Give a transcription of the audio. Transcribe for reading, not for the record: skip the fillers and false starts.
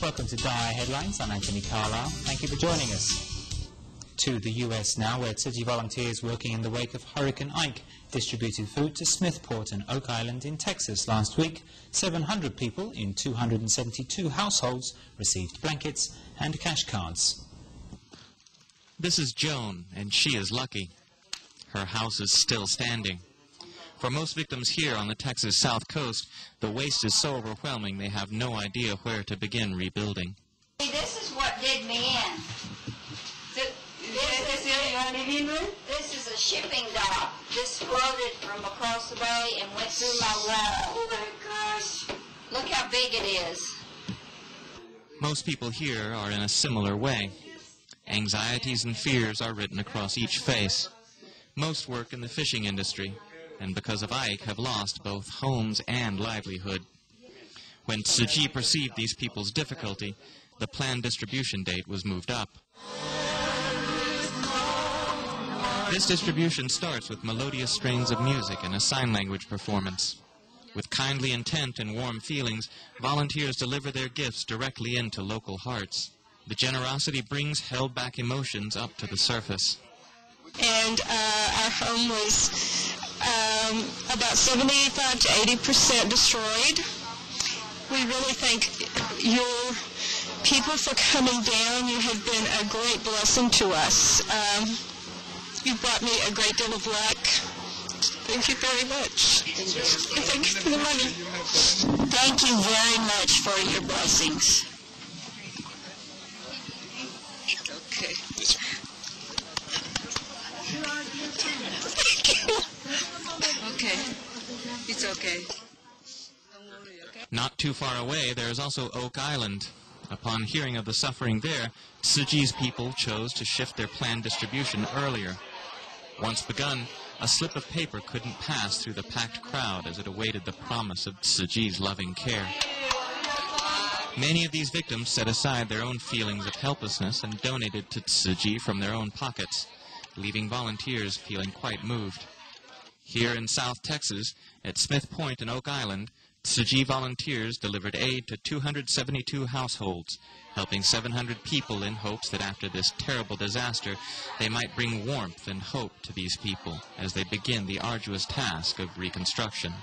Welcome to Dire Headlines. I'm Anthony Carlisle. Thank you for joining us. To the US now, where Tzu Chi volunteers working in the wake of Hurricane Ike distributed food to Smithport and Oak Island in Texas last week. 700 people in 272 households received blankets and cash cards. This is Joan, and she is lucky. Her house is still standing. For most victims here on the Texas South Coast, the waste is so overwhelming they have no idea where to begin rebuilding. This is what did me in. This is a shipping dock. This floated from across the bay and went through my lap. Oh my gosh. Look how big it is. Most people here are in a similar way. Anxieties and fears are written across each face. Most work in the fishing industry, and because of Ike have lost both homes and livelihood. When Tzu Chi perceived these people's difficulty, the planned distribution date was moved up. This distribution starts with melodious strains of music and a sign language performance. With kindly intent and warm feelings, volunteers deliver their gifts directly into local hearts. The generosity brings held-back emotions up to the surface. And our home was about 75 to 80% destroyed. We really thank your people for coming down. You have been a great blessing to us. You've brought me a great deal of luck. Thank you very much. And thank you for the money. Thank you very much for your blessings. Okay. Okay. It's okay. Don't worry, okay? Not too far away, there is also Oak Island. Upon hearing of the suffering there, Tzu Chi's people chose to shift their planned distribution earlier. Once begun, a slip of paper couldn't pass through the packed crowd as it awaited the promise of Tzu Chi's loving care. Many of these victims set aside their own feelings of helplessness and donated to Tzu Chi from their own pockets, leaving volunteers feeling quite moved. Here in South Texas, at Smith Point and Oak Island, Tzu Chi volunteers delivered aid to 272 households, helping 700 people in hopes that after this terrible disaster, they might bring warmth and hope to these people as they begin the arduous task of reconstruction.